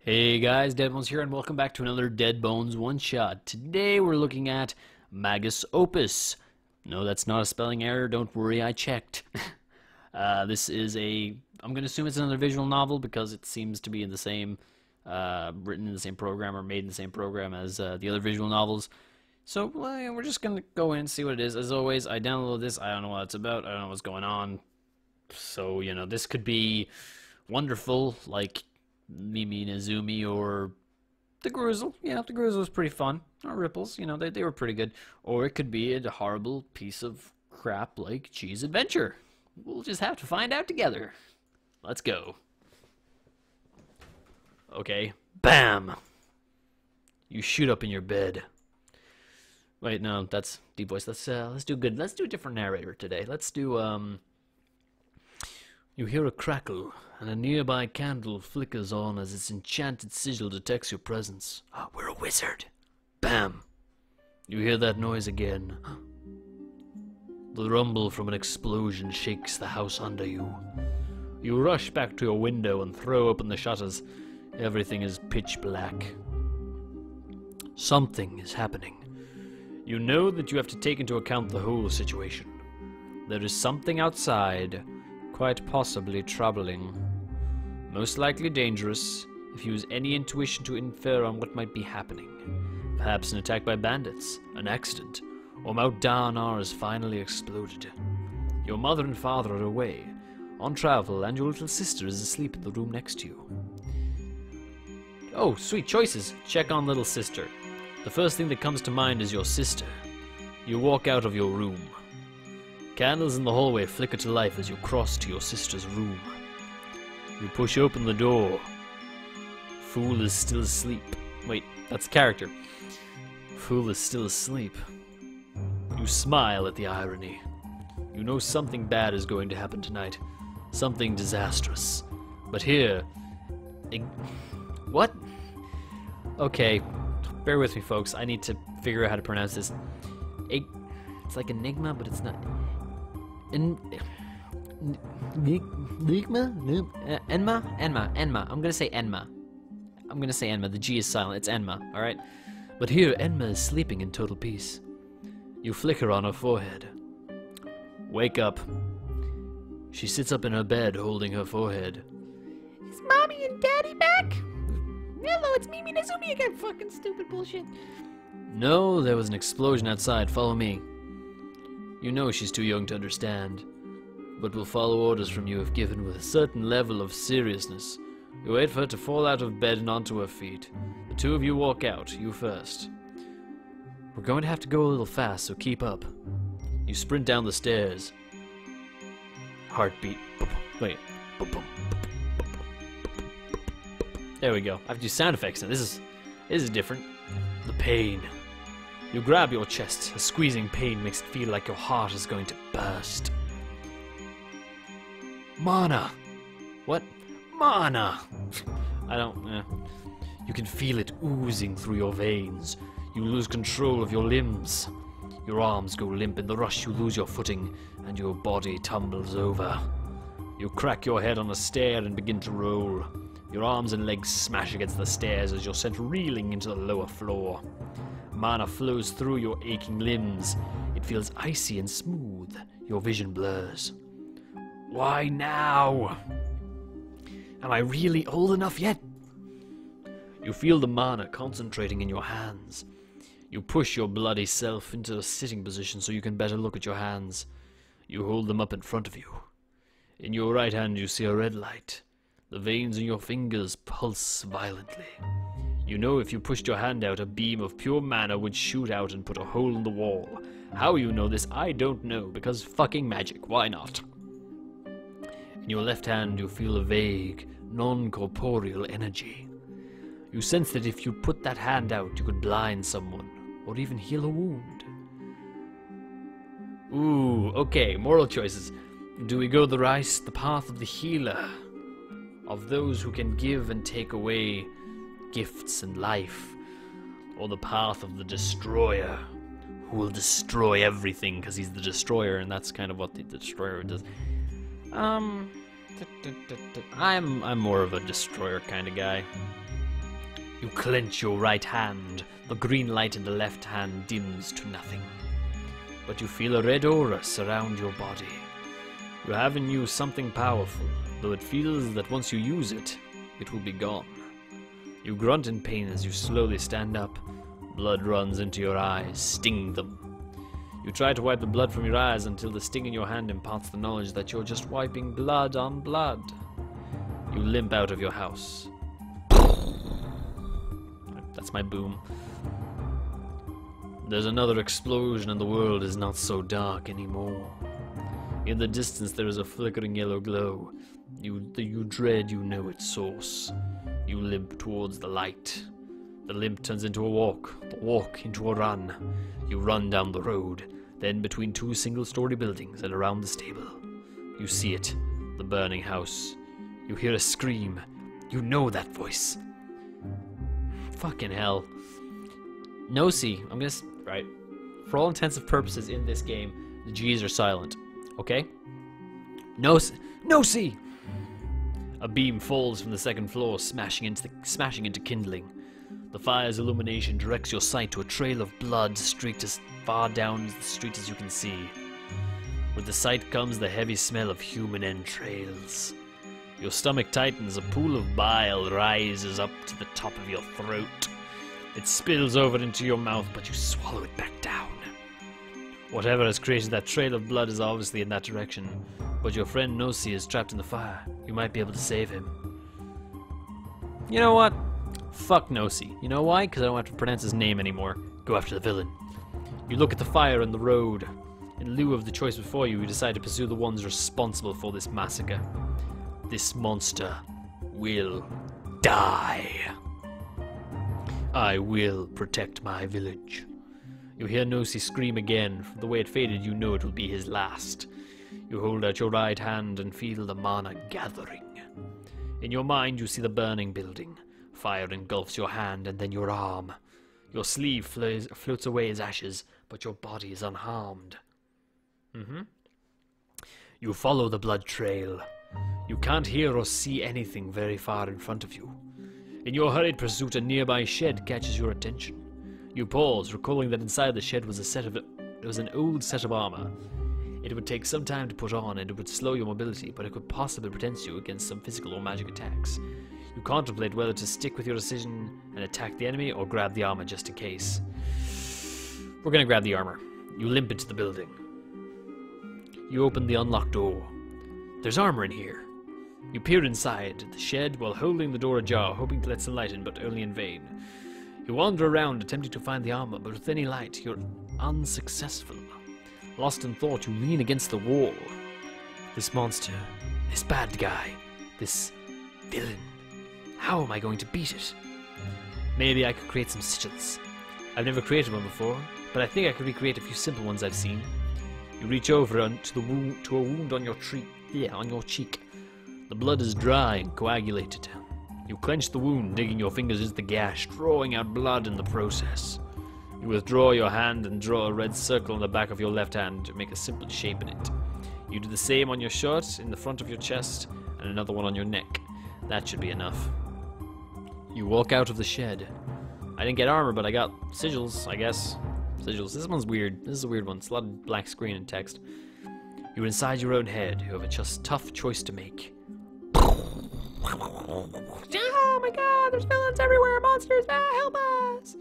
Hey guys, DeadBones here, and welcome back to another DeadBones one-shot. Today we're looking at Magus Opus. No, that's not a spelling error, don't worry, I checked. This is I'm going to assume it's another visual novel because it seems to be in the same, written in the same program or made in the same program as the other visual novels. So, we're just going to go in and see what it is. As always, I downloaded this, I don't know what it's about, I don't know what's going on. So, this could be wonderful, like Mimi Nazumi or the Gruzel. Yeah, the Gruzel was pretty fun. Or Ripples, they were pretty good. Or it could be a horrible piece of crap like Cheese Adventure. We'll just have to find out together. Let's go. Okay. Bam! You shoot up in your bed. Wait, no, that's deep voice. Let's do good. Let's do a different narrator today. Let's do You hear a crackle, and a nearby candle flickers on as its enchanted sigil detects your presence. Oh, we're a wizard. Bam! You hear that noise again. The rumble from an explosion shakes the house under you. You rush back to your window and throw open the shutters. Everything is pitch black. Something is happening. You know that you have to take into account the whole situation. There is something outside, quite possibly troubling. Most likely dangerous, if you use any intuition to infer on what might be happening. Perhaps an attack by bandits, an accident, or Mount Da'anar has finally exploded. Your mother and father are away, on travel, and your little sister is asleep in the room next to you. Oh, sweet choices. Check on little sister. The first thing that comes to mind is your sister. You walk out of your room. Candles in the hallway flicker to life as you cross to your sister's room. You push open the door. Fool is still asleep. Wait, that's character. Fool is still asleep. You smile at the irony. You know something bad is going to happen tonight. Something disastrous. But here... What? Okay, bear with me, folks. I need to figure out how to pronounce this. It's like enigma, but it's not... Enma. I'm gonna say Enma. The G is silent. It's Enma, alright? But here, Enma is sleeping in total peace. You flicker on her forehead. Wake up. She sits up in her bed, holding her forehead. Is Mommy and Daddy back? Hello, it's Mimi Nazumi again. Fucking stupid bullshit. No, there was an explosion outside. Follow me. You know she's too young to understand, but will follow orders from you if given with a certain level of seriousness. You wait for her to fall out of bed and onto her feet. The two of you walk out, you first. We're going to have to go a little fast, so keep up. You sprint down the stairs. Heartbeat. Wait. There we go. I have to do sound effects now. This is different. The pain. You grab your chest. A squeezing pain makes it feel like your heart is going to burst. Mana! What? Mana! You can feel it oozing through your veins. You lose control of your limbs. Your arms go limp. In the rush you lose your footing, and your body tumbles over. You crack your head on a stair and begin to roll. Your arms and legs smash against the stairs as you're sent reeling into the lower floor. Mana flows through your aching limbs. It feels icy and smooth. Your vision blurs. Why now? Am I really old enough yet? You feel the mana concentrating in your hands. You push your bloody self into a sitting position so you can better look at your hands. You hold them up in front of you. In your right hand you see a red light. The veins in your fingers pulse violently. You know if you pushed your hand out, a beam of pure mana would shoot out and put a hole in the wall. How you know this, I don't know, because fucking magic, why not? In your left hand, you feel a vague, non-corporeal energy. You sense that if you put that hand out, you could blind someone, or even heal a wound. Ooh, okay, moral choices. Do we go the path of the healer? Of those who can give and take away gifts and life, or the path of the destroyer, who will destroy everything because he's the destroyer, and that's kind of what the destroyer does. I'm more of a destroyer kind of guy. You clench your right hand. The green light in the left hand dims to nothing. But you feel a red aura surround your body. You have in you something powerful, though it feels that once you use it, it will be gone. You grunt in pain as you slowly stand up. Blood runs into your eyes, stinging them. You try to wipe the blood from your eyes until the sting in your hand imparts the knowledge that you're just wiping blood on blood. You limp out of your house. That's my boom. There's another explosion and the world is not so dark anymore. In the distance there is a flickering yellow glow. You dread you know its source. You limp towards the light. The limp turns into a walk, the walk into a run. You run down the road, then between two single-story buildings and around the stable. You see it, the burning house. You hear a scream. You know that voice. Fucking hell. Nosy, right. For all intents and purposes in this game, the G's are silent. Okay? Nosy! A beam falls from the second floor, smashing into kindling. The fire's illumination directs your sight to a trail of blood streaked as far down the street as you can see. With the sight comes the heavy smell of human entrails. Your stomach tightens, a pool of bile rises up to the top of your throat. It spills over into your mouth, but you swallow it back down. Whatever has created that trail of blood is obviously in that direction, but your friend Nosy is trapped in the fire. You might be able to save him. You know what? Fuck Nosy. You know why? Because I don't have to pronounce his name anymore. Go after the villain. You look at the fire and the road. In lieu of the choice before you, you decide to pursue the ones responsible for this massacre. This monster will die. I will protect my village. You hear Nosy scream again. From the way it faded, you know it will be his last. You hold out your right hand and feel the mana gathering. In your mind, you see the burning building. Fire engulfs your hand and then your arm. Your sleeve floats away as ashes, but your body is unharmed. You follow the blood trail. You can't hear or see anything very far in front of you. In your hurried pursuit, a nearby shed catches your attention. You pause, recalling that inside the shed was an old set of armor. It would take some time to put on, and it would slow your mobility, but it could possibly protect you against some physical or magic attacks. You contemplate whether to stick with your decision and attack the enemy, or grab the armor just in case. We're gonna grab the armor. You limp into the building. You open the unlocked door. There's armor in here. You peer inside the shed while holding the door ajar, hoping to let some light in, but only in vain. You wander around, attempting to find the armor, but with any light, you're unsuccessful. Lost in thought, you lean against the wall. This monster, this bad guy, this villain, how am I going to beat it? Maybe I could create some sigils. I've never created one before, but I think I could recreate a few simple ones I've seen. You reach over to a wound on your cheek. The blood is dry and coagulated. You clench the wound, digging your fingers into the gash, drawing out blood in the process. You withdraw your hand and draw a red circle on the back of your left hand to make a simple shape in it. You do the same on your shirt, in the front of your chest, and another one on your neck. That should be enough. You walk out of the shed. I didn't get armor, but I got sigils, I guess. Sigils. This one's weird. This is a weird one. It's a lot of black screen and text. You're inside your own head. You have a tough choice to make. Oh my god, there's villains everywhere, monsters, help us!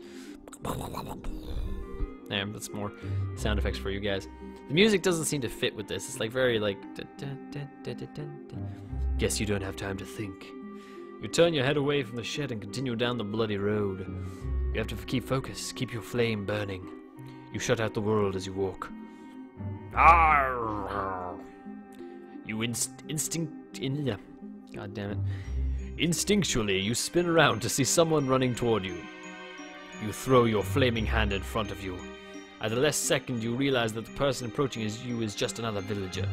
Yeah, that's more sound effects for you guys. The music doesn't seem to fit with this. It's like very like... Guess you don't have time to think. You turn your head away from the shed and continue down the bloody road. You have to keep focus, keep your flame burning. You shut out the world as you walk. You God damn it. Instinctually, you spin around to see someone running toward you. You throw your flaming hand in front of you. At the last second, you realize that the person approaching you is just another villager.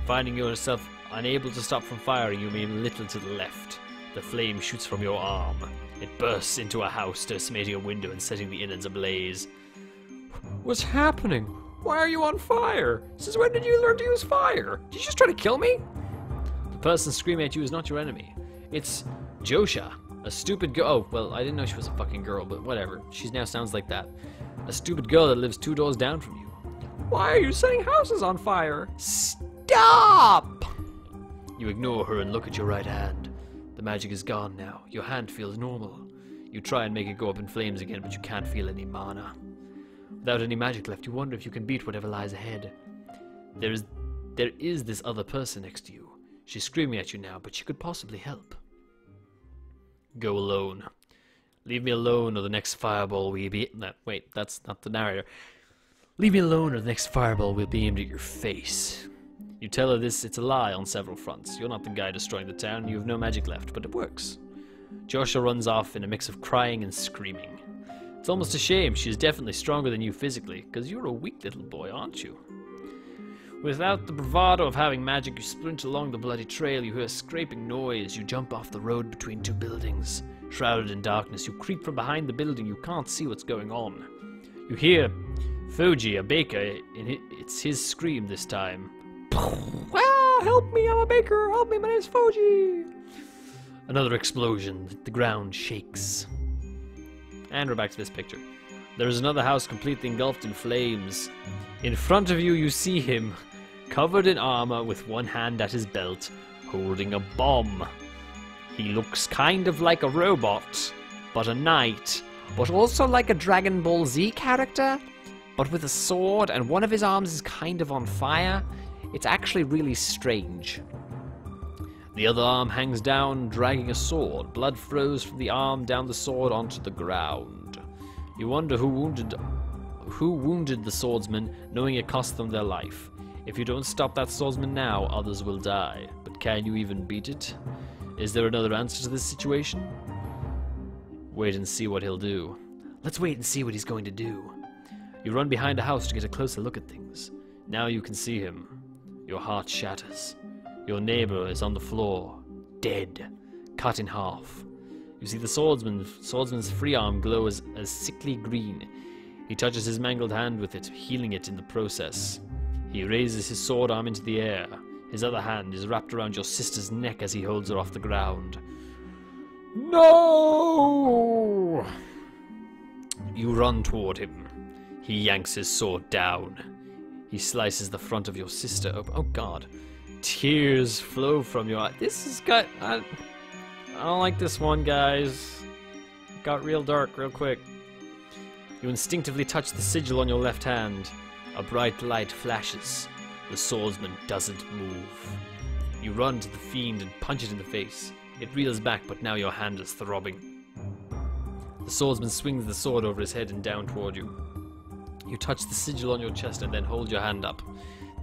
Finding yourself unable to stop from firing, you move a little to the left. The flame shoots from your arm. It bursts into a house, decimating a window and setting the innards ablaze. What's happening? Why are you on fire? Since when did you learn to use fire? Did you just try to kill me? The person screaming at you is not your enemy. It's Josha, A stupid girl. Oh, well, I didn't know she was a fucking girl, but whatever. She now sounds like that. A stupid girl that lives 2 doors down from you. Why are you setting houses on fire? Stop! You ignore her and look at your right hand. The magic is gone now. Your hand feels normal. You try and make it go up in flames again, but you can't feel any mana. Without any magic left, you wonder if you can beat whatever lies ahead. There is this other person next to you. She's screaming at you now, but she could possibly help. Go alone. Leave me alone or the next fireball will be... No, wait, that's not the narrator. Leave me alone or the next fireball will be aimed at your face. You tell her this, it's a lie on several fronts. You're not the guy destroying the town, you have no magic left, but it works. Joshua runs off in a mix of crying and screaming. It's almost a shame, she's definitely stronger than you physically, because you're a weak little boy, aren't you? Without the bravado of having magic, you sprint along the bloody trail, you hear a scraping noise, you jump off the road between 2 buildings. Shrouded in darkness, you creep from behind the building, you can't see what's going on. You hear Fuji, a baker, it's his scream this time. Ah, help me, I'm a baker, help me, my name's Fuji. Another explosion, the ground shakes. And we're back to this picture. There is another house completely engulfed in flames. In front of you, you see him, covered in armor with one hand at his belt, holding a bomb. He looks kind of like a robot, but a knight, but also like a Dragon Ball Z character, but with a sword, and one of his arms is kind of on fire. It's actually really strange. The other arm hangs down, dragging a sword. Blood flows from the arm down the sword onto the ground. You wonder who wounded the swordsman, knowing it cost them their life. If you don't stop that swordsman now, others will die. But can you even beat it? Is there another answer to this situation? Wait and see what he'll do. Let's wait and see what he's going to do. You run behind a house to get a closer look at things. Now you can see him. Your heart shatters. Your neighbor is on the floor, dead, cut in half. You see the swordsman's free arm glow as sickly green. He touches his mangled hand with it, healing it in the process. He raises his sword arm into the air. His other hand is wrapped around your sister's neck as he holds her off the ground. No! You run toward him. He yanks his sword down. He slices the front of your sister open. Oh god. Tears flow from your eyes. This is got... I don't like this one, guys. It got real dark real quick. You instinctively touch the sigil on your left hand. A bright light flashes. The swordsman doesn't move. You run to the fiend and punch it in the face. It reels back, but now your hand is throbbing. The swordsman swings the sword over his head and down toward you. You touch the sigil on your chest and then hold your hand up.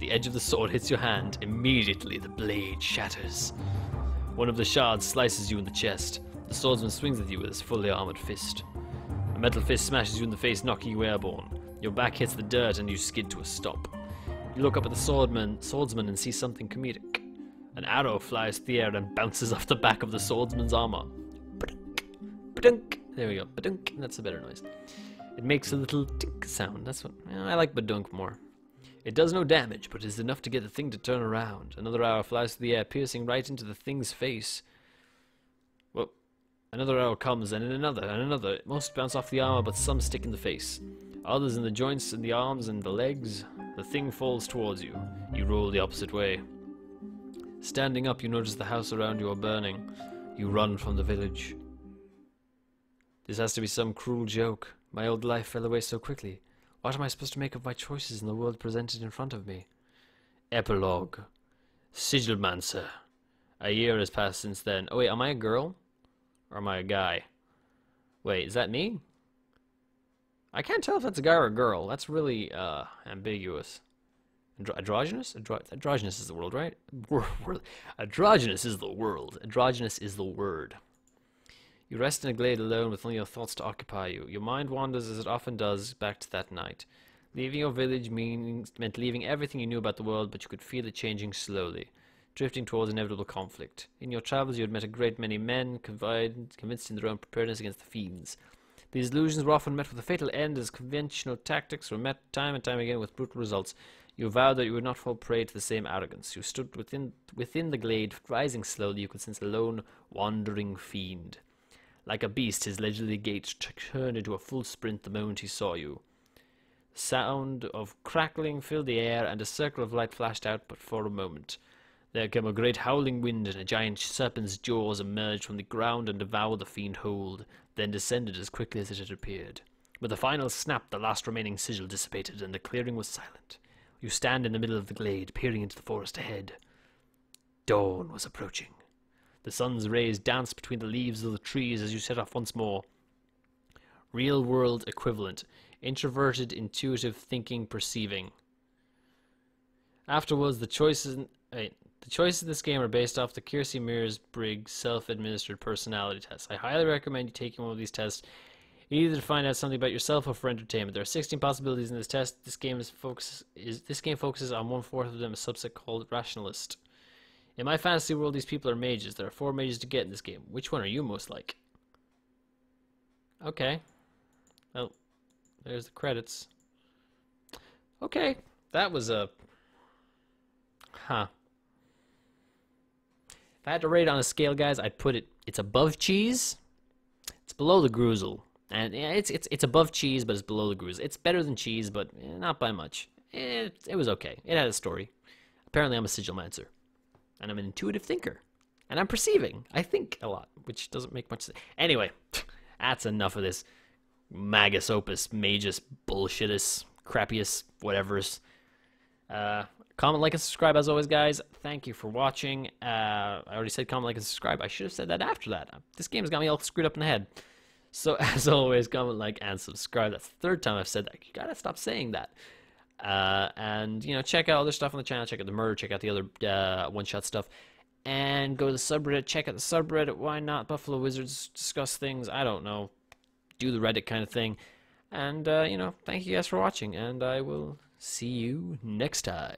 The edge of the sword hits your hand. Immediately, the blade shatters. One of the shards slices you in the chest. The swordsman swings at you with his fully armored fist. A metal fist smashes you in the face, knocking you airborne. Your back hits the dirt and you skid to a stop. You look up at the swordsman and see something comedic. An arrow flies through the air and bounces off the back of the swordsman's armor. Ba-dunk, ba-dunk. There we go. Ba-dunk. That's a better noise. It makes a little tink sound. That's what I like ba-dunk more. It does no damage, but is enough to get the thing to turn around. Another arrow flies through the air, piercing right into the thing's face. Well, another arrow comes, and another, and another. Most bounce off the armor, but some stick in the face. Others in the joints, and the arms, and the legs. The thing falls towards you. You roll the opposite way. Standing up, you notice the house around you are burning. You run from the village. This has to be some cruel joke. My old life fell away so quickly. What am I supposed to make of my choices in the world presented in front of me? Epilogue. Sigilmancer. A year has passed since then. Oh wait, am I a girl? Or am I a guy? Wait, is that me? I can't tell if that's a guy or a girl. That's really, ambiguous. Androgynous? Androgynous is the world, right? Androgynous is the world. Androgynous is the word. You rest in a glade alone with only your thoughts to occupy you. Your mind wanders, as it often does, back to that night. Leaving your village meant leaving everything you knew about the world, but you could feel it changing slowly, drifting towards inevitable conflict. In your travels you had met a great many men, convinced in their own preparedness against the fiends. These illusions were often met with a fatal end, as conventional tactics were met time and time again with brutal results. You vowed that you would not fall prey to the same arrogance. You stood within the glade, rising slowly. You could sense a lone, wandering fiend. Like a beast, his leisurely gait turned into a full sprint the moment he saw you. The sound of crackling filled the air, and a circle of light flashed out but for a moment. There came a great howling wind, and a giant serpent's jaws emerged from the ground and devoured the fiend whole, then descended as quickly as it had appeared. With a final snap, the last remaining sigil dissipated, and the clearing was silent. You stand in the middle of the glade, peering into the forest ahead. Dawn was approaching. The sun's rays danced between the leaves of the trees as you set off once more. Real-world equivalent. Introverted, intuitive thinking, perceiving. Afterwards, the choices in this game are based off the Kiersey Myers-Briggs self-administered personality test. I highly recommend you taking one of these tests, either to find out something about yourself or for entertainment. There are 16 possibilities in this test. This game focuses on 1/4 of them, a subset called Rationalist. In my fantasy world, these people are mages. There are 4 mages to get in this game. Which one are you most like? Okay. Oh, there's the credits. Okay, that was a... Huh. If I had to rate it on a scale, guys, I'd put it's above cheese. It's below the Gruzel. And yeah, it's above cheese, but it's below the Gruzel. It's better than cheese, but not by much. It was okay. It had a story. Apparently, I'm a sigilmancer. And I'm an intuitive thinker. And I'm perceiving. I think a lot, which doesn't make much sense. Anyway, that's enough of this Magus Opus, Magus, bullshitus, crappiest, whatever's. Comment, like, and subscribe as always, guys. Thank you for watching. I already said comment, like, and subscribe. I should have said that after that. This game's got me all screwed up in the head. So, as always, comment, like, and subscribe. That's the 3rd time I've said that. You gotta stop saying that. And, you know, check out other stuff on the channel. Check out the murder. Check out the other one-shot stuff. And go to the subreddit. Check out the subreddit. Why not? Buffalo Wizards discuss things. I don't know. Do the Reddit kind of thing. And, you know, thank you guys for watching. And I will see you next time.